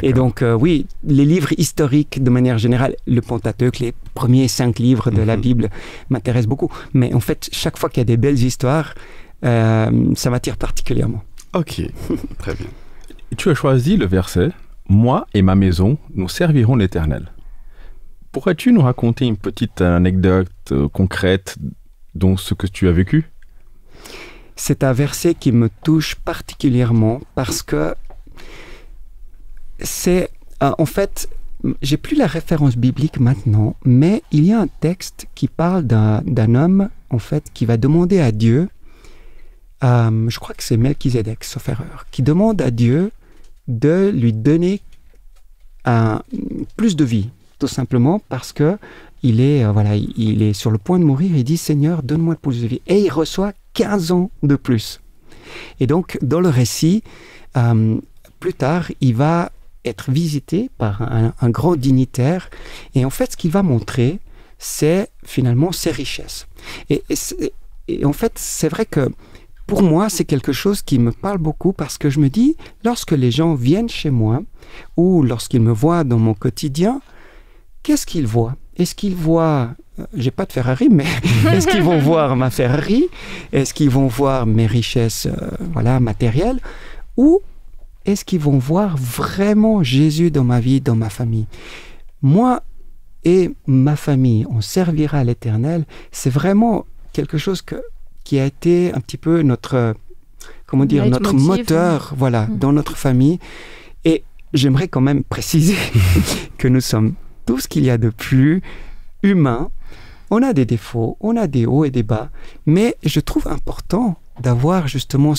Et donc, oui, les livres historiques, de manière générale, le Pentateuque, les premiers 5 livres de la Bible m'intéressent beaucoup. Mais en fait, chaque fois qu'il y a des belles histoires, ça m'attire particulièrement. Ok, très bien. Tu as choisi le verset « Moi et ma maison, nous servirons l'Éternel ». Pourrais-tu nous raconter une petite anecdote concrète dans ce que tu as vécu? C'est un verset qui me touche particulièrement parce que c'est... en fait, j'ai plus la référence biblique maintenant, mais il y a un texte qui parle d'un homme, en fait, qui va demander à Dieu, je crois que c'est Melchizedek, sauf erreur, qui demande à Dieu de lui donner plus de vie, tout simplement parce que il est sur le point de mourir. Il dit « Seigneur, donne-moi plus de vie ». Et il reçoit 15 ans de plus. Et donc, dans le récit, plus tard, il va être visité par un grand dignitaire. Et en fait, ce qu'il va montrer, c'est finalement ses richesses. Et en fait, c'est vrai que pour moi, c'est quelque chose qui me parle beaucoup parce que je me dis, lorsque les gens viennent chez moi ou lorsqu'ils me voient dans mon quotidien, qu'est-ce qu'ils voient? Est-ce qu'ils voient, j'ai pas de Ferrari, mais est-ce qu'ils vont voir ma Ferrari? Est-ce qu'ils vont voir mes richesses matérielles? Ou est-ce qu'ils vont voir vraiment Jésus dans ma vie, dans ma famille? Moi et ma famille, on servira l'Éternel. C'est vraiment quelque chose qui a été un petit peu notre moteur, dans notre famille. Et j'aimerais quand même préciser que nous sommes tout ce qu'il y a de plus humain. On a des défauts, on a des hauts et des bas, mais je trouve important d'avoir justement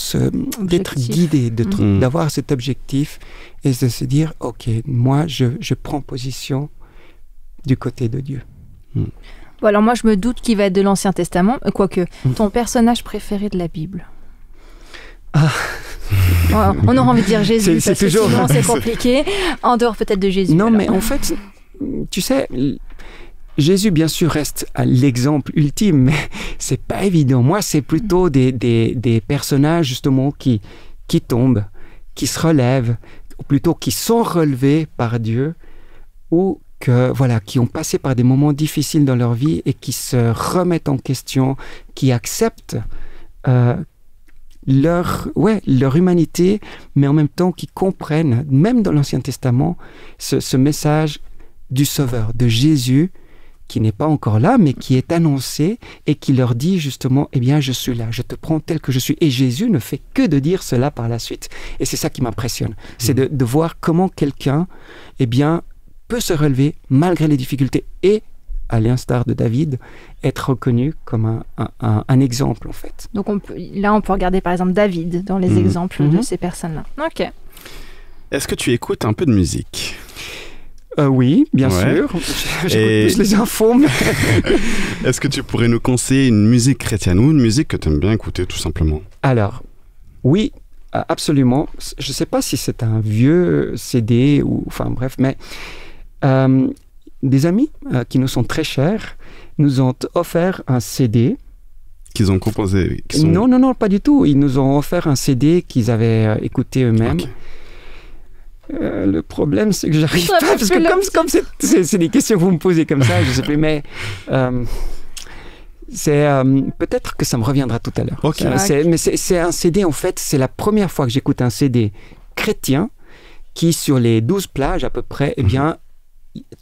d'être guidé, d'avoir cet objectif et de se dire, ok, moi je prends position du côté de Dieu. Bon, alors moi je me doute qu'il va être de l'Ancien Testament, quoique ton personnage préféré de la Bible. On aura envie de dire Jésus, C'est parce que toujours- sinon c'est compliqué. En dehors peut-être de Jésus. Non, alors. mais en fait, tu sais, Jésus, bien sûr, reste à l'exemple ultime, mais c'est pas évident. Moi, c'est plutôt des personnages, justement, qui tombent, qui se relèvent, ou plutôt qui sont relevés par Dieu, ou qui ont passé par des moments difficiles dans leur vie et qui se remettent en question, qui acceptent leur humanité, mais en même temps qui comprennent, même dans l'Ancien Testament, ce message du Sauveur, de Jésus, qui n'est pas encore là, mais qui est annoncé et qui leur dit justement, eh bien, je suis là, je te prends tel que je suis. Et Jésus ne fait que de dire cela par la suite. Et c'est ça qui m'impressionne. C'est de voir comment quelqu'un, eh bien, peut se relever malgré les difficultés et, à l'instar de David, être reconnu comme un exemple, en fait. Donc on peut regarder par exemple David dans les exemples de ces personnes-là. Ok. Est-ce que tu écoutes un peu de musique? Oui, bien sûr. J'écoute plus les infos, mais... Est-ce que tu pourrais nous conseiller une musique chrétienne ou une musique que tu aimes bien écouter, tout simplement? Alors, oui, absolument. Je ne sais pas si c'est un vieux CD ou... Enfin, bref, mais... des amis qui nous sont très chers nous ont offert un CD. Qu'ils ont composé? Non, pas du tout. Ils nous ont offert un CD qu'ils avaient écouté eux-mêmes. Okay. Le problème, c'est que j'arrive pas, parce que comme c'est des questions que vous me posez comme ça, je sais plus, mais c'est peut-être que ça me reviendra tout à l'heure. Okay. Mais c'est un CD, en fait, c'est la première fois que j'écoute un CD chrétien qui, sur les 12 plages à peu près, eh bien,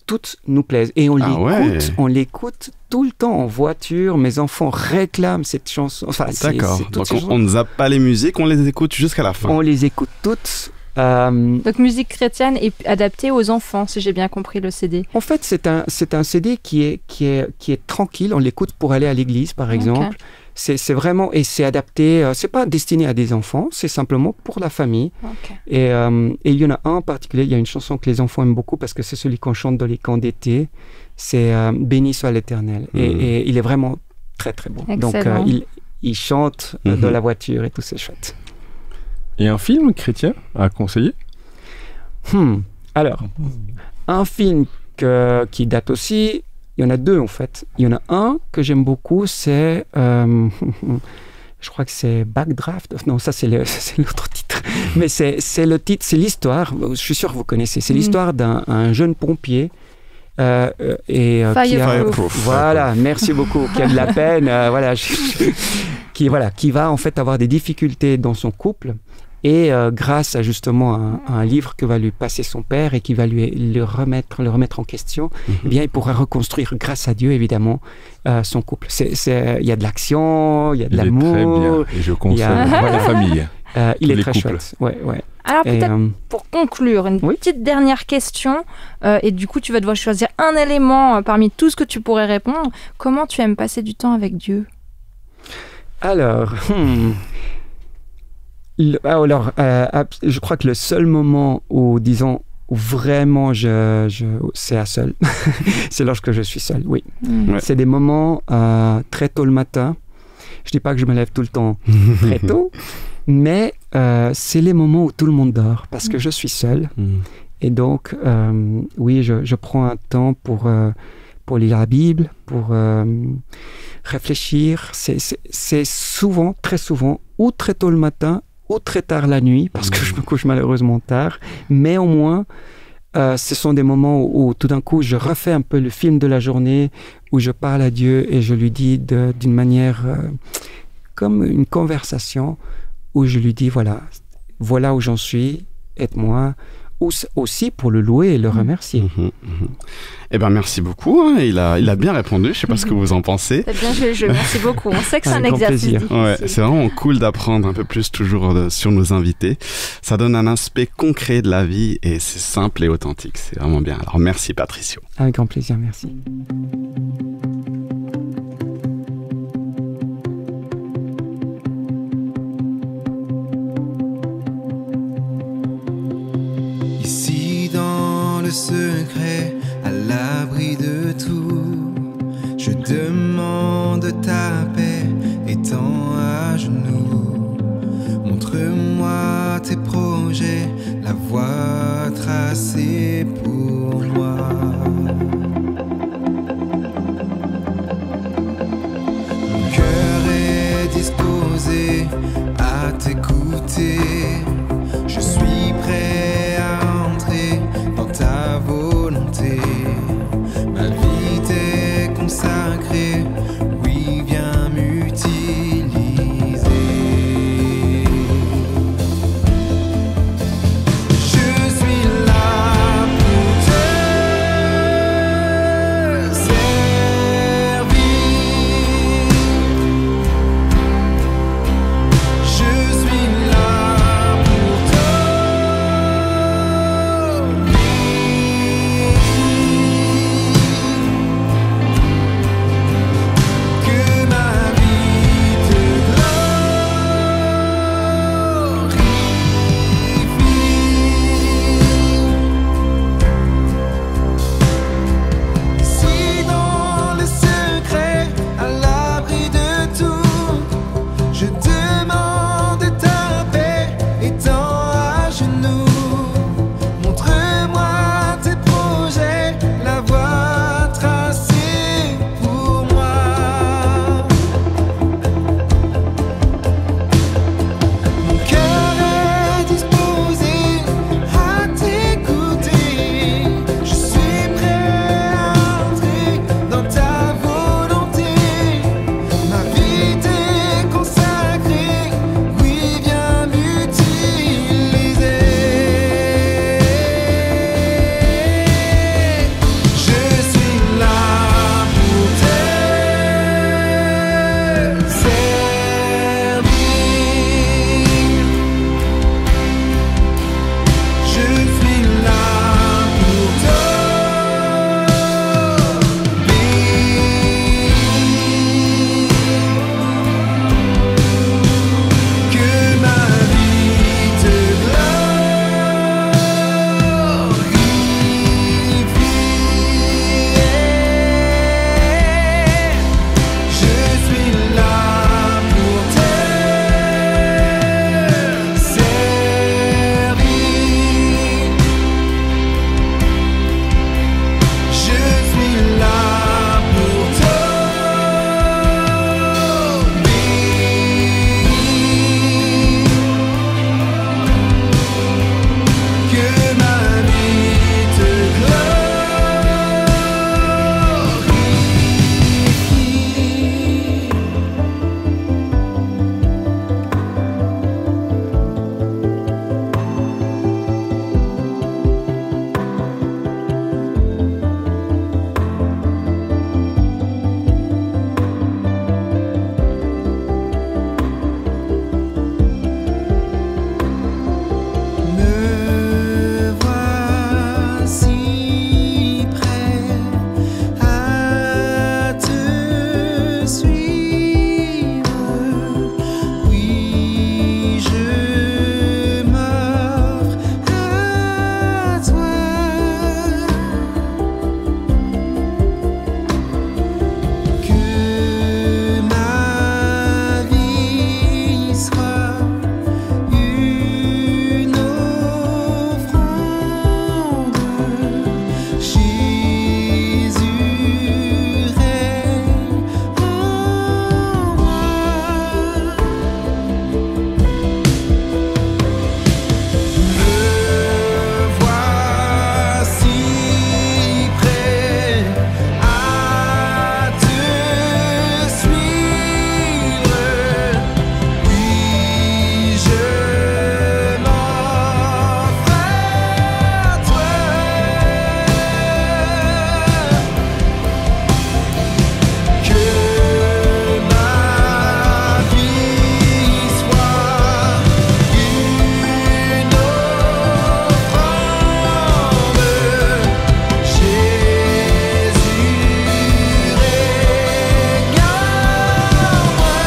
toutes nous plaisent. Et on l'écoute tout le temps en voiture. Mes enfants réclament cette chanson. Enfin, d'accord. Donc on ne zappe pas les musiques, on les écoute jusqu'à la fin. On les écoute toutes. Donc musique chrétienne est adaptée aux enfants, si j'ai bien compris le CD. En fait, c'est un CD qui est tranquille. On l'écoute pour aller à l'église, par exemple. Okay. C'est vraiment, et c'est adapté, c'est pas destiné à des enfants, c'est simplement pour la famille. Okay. Et il y en a un en particulier, il y a une chanson que les enfants aiment beaucoup parce que c'est celui qu'on chante dans les camps d'été. C'est Béni soit l'Éternel. Et il est vraiment très très bon. Excellent. Donc il chante dans la voiture et tout, c'est chouette. Et un film chrétien à conseiller? Alors, un film qui date aussi, il y en a deux en fait. Il y en a un que j'aime beaucoup, c'est, je crois que c'est Backdraft. Non, ça c'est l'autre titre. Mais c'est le titre, c'est l'histoire, je suis sûr que vous connaissez, c'est l'histoire d'un jeune pompier. Fireproof. Voilà, merci beaucoup, qui a de la peine, qui va en fait avoir des difficultés dans son couple. Et grâce à justement un livre que va lui passer son père et qui va le remettre en question, eh bien, il pourra reconstruire, grâce à Dieu évidemment, son couple. Il y a de l'action, il y a de l'amour. Il est très bien, et je conseille la famille. Il est très chouette. Ouais. Alors peut-être pour conclure, une petite dernière question, et du coup tu vas devoir choisir un élément parmi tout ce que tu pourrais répondre. Comment tu aimes passer du temps avec Dieu? Alors... je crois que le seul moment où, disons, où vraiment c'est à seul, c'est lorsque je suis seul, oui. Ouais. C'est des moments très tôt le matin. Je dis pas que je me lève tout le temps très tôt, mais c'est les moments où tout le monde dort, parce que je suis seul. Et donc, oui, je prends un temps pour lire la Bible, pour réfléchir. C'est souvent, très souvent, ou très tôt le matin, ou très tard la nuit, parce que je me couche malheureusement tard, mais au moins, ce sont des moments où tout d'un coup, je refais un peu le film de la journée, où je parle à Dieu et je lui dis d'une manière comme une conversation, où je lui dis, voilà où j'en suis, aide-moi, aussi pour le louer et le remercier. Eh bien, merci beaucoup. Hein. Il a bien répondu. Je ne sais pas ce que vous en pensez. C'est bien, merci beaucoup. On sait que c'est un exercice difficile. Ouais, c'est vraiment cool d'apprendre un peu plus toujours sur nos invités. Ça donne un aspect concret de la vie et c'est simple et authentique. C'est vraiment bien. Alors, merci Patricio. Avec grand plaisir, merci. Ici dans le secret, à l'abri de tout, je demande ta paix, étant à genoux. Montre-moi tracé pour moi. Mon cœur est disposé à t'écouter. Je suis prêt à entrer dans ta volonté. Ma vie t'est consacrée. Oui, viens m'utiliser. Je suis là pour te servir. Je suis là pour que ma vie te glorifie. Si dans le secret, à l'abri de tout, je demande ta paix, étant à genoux. Montre-moi tes projets, la voie tracée pour moi. Mon cœur est disposé à t'écouter. Je suis prêt à entrer dans ta volonté. Ma vie t'est consacrée. Oui, viens m'utiliser. Je suis là pour te servir. Je suis là pour t'obéir. Que ma vie te glorifie. Je suis là pour te servir. Je suis là pour t'obéir. Que ma vie te glorifie. Me voici prêt à te suivre. Oui, je m'offre à toi. Que ma vie soit une offrande. Jésus règne en moi. Me voici prêt à te suivre. Oui, je m'offre à toi. Que ma vie soit une offrande. Jésus règne en moi.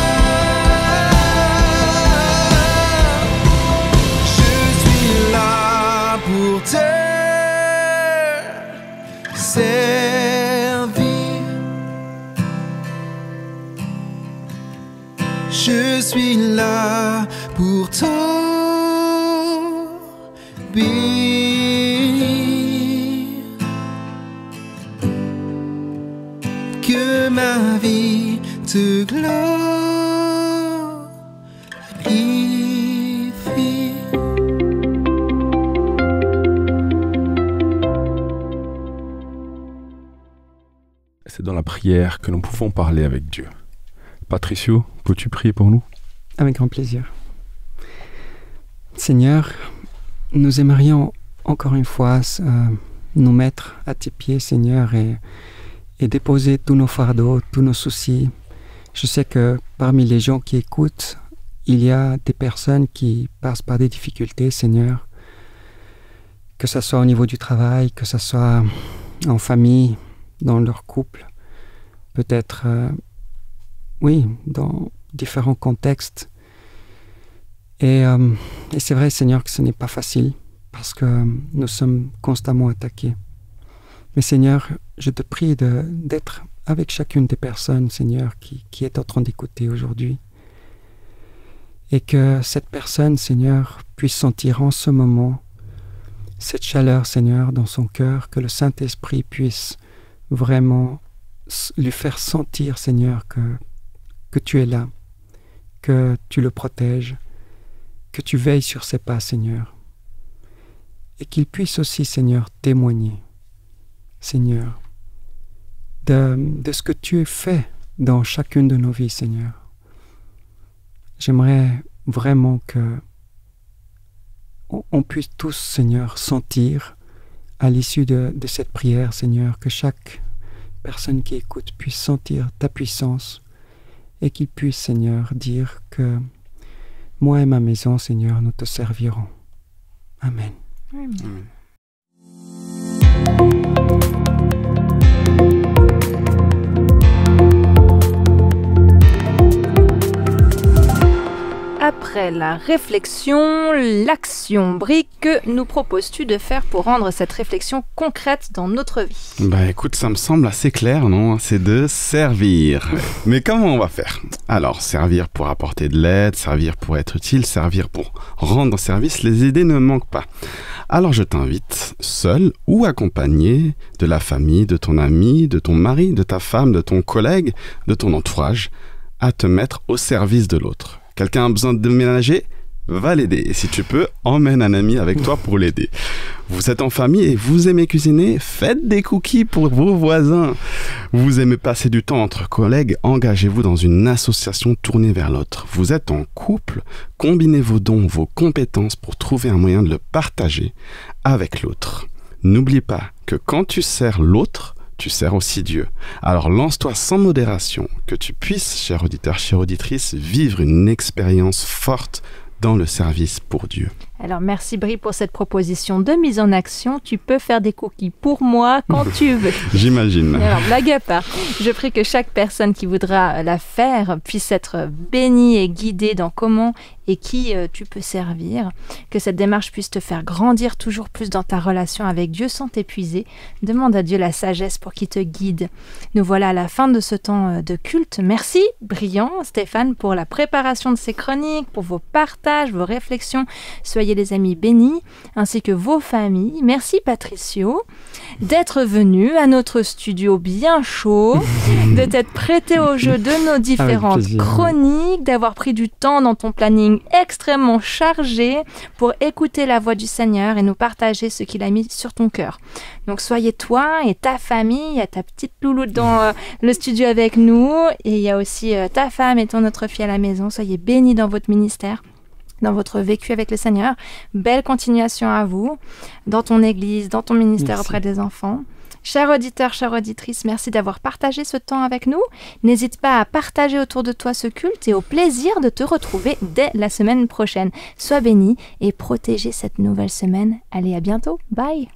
Je suis là pour te servir. Je suis là pour t'obéir. te glorifie. C'est dans la prière que nous pouvons parler avec Dieu. Patricio, peux-tu prier pour nous? Avec grand plaisir. Seigneur, nous aimerions encore une fois nous mettre à tes pieds, Seigneur, et déposer tous nos fardeaux, tous nos soucis. Je sais que parmi les gens qui écoutent, il y a des personnes qui passent par des difficultés, Seigneur, que ce soit au niveau du travail, que ce soit en famille, dans leur couple, peut-être, oui, dans différents contextes. Et c'est vrai, Seigneur, que ce n'est pas facile, parce que nous sommes constamment attaqués. Mais Seigneur, je te prie d'être avec chacune des personnes, Seigneur, qui est en train d'écouter aujourd'hui. Et que cette personne, Seigneur, puisse sentir en ce moment cette chaleur, Seigneur, dans son cœur, que le Saint-Esprit puisse vraiment lui faire sentir, Seigneur, que tu es là, que tu le protèges, que tu veilles sur ses pas, Seigneur. Et qu'il puisse aussi, Seigneur, témoigner, Seigneur, de ce que tu as fait dans chacune de nos vies, Seigneur. J'aimerais vraiment que on puisse tous, Seigneur, sentir à l'issue de cette prière, Seigneur, que chaque personne qui écoute puisse sentir ta puissance et qu'il puisse, Seigneur, dire que moi et ma maison, Seigneur, nous te servirons. Amen. Amen. Amen. Après la réflexion, l'action. Brie, que nous proposes-tu de faire pour rendre cette réflexion concrète dans notre vie? Bah écoute, ça me semble assez clair, non? C'est de servir. Mais comment on va faire? Alors, servir pour apporter de l'aide, servir pour être utile, servir pour rendre service, les idées ne manquent pas. Alors je t'invite, seul ou accompagné de la famille, de ton ami, de ton mari, de ta femme, de ton collègue, de ton entourage, à te mettre au service de l'autre. Quelqu'un a besoin de déménager? Va l'aider. Et si tu peux, emmène un ami avec toi pour l'aider. Vous êtes en famille et vous aimez cuisiner? Faites des cookies pour vos voisins. Vous aimez passer du temps entre collègues? Engagez-vous dans une association tournée vers l'autre. Vous êtes en couple? Combinez vos dons, vos compétences pour trouver un moyen de le partager avec l'autre. N'oublie pas que quand tu sers l'autre, tu sers aussi Dieu. Alors lance-toi sans modération, que tu puisses, cher auditeur, chère auditrice, vivre une expérience forte dans le service pour Dieu. Alors merci Brie pour cette proposition de mise en action. Tu peux faire des cookies pour moi quand tu veux. J'imagine. Alors blague à part, je prie que chaque personne qui voudra la faire puisse être bénie et guidée dans comment et qui tu peux servir. Que cette démarche puisse te faire grandir toujours plus dans ta relation avec Dieu sans t'épuiser. Demande à Dieu la sagesse pour qu'il te guide. Nous voilà à la fin de ce temps de culte. Merci Brillant, Stéphane, pour la préparation de ces chroniques, pour vos partages, vos réflexions. Soyez les amis bénis, ainsi que vos familles. Merci Patricio d'être venu à notre studio bien chaud, de t'être prêté au jeu de nos différentes chroniques, d'avoir pris du temps dans ton planning extrêmement chargé pour écouter la voix du Seigneur et nous partager ce qu'il a mis sur ton cœur. Donc soyez toi et ta famille, il y a ta petite louloute dans le studio avec nous et il y a aussi ta femme et ton autre fille à la maison. Soyez bénis dans votre ministère, dans votre vécu avec le Seigneur. Belle continuation à vous, dans ton église, dans ton ministère auprès des enfants. Chers auditeurs, chères auditrices, merci d'avoir partagé ce temps avec nous. N'hésite pas à partager autour de toi ce culte et au plaisir de te retrouver dès la semaine prochaine. Sois béni et protégez cette nouvelle semaine. Allez, à bientôt. Bye.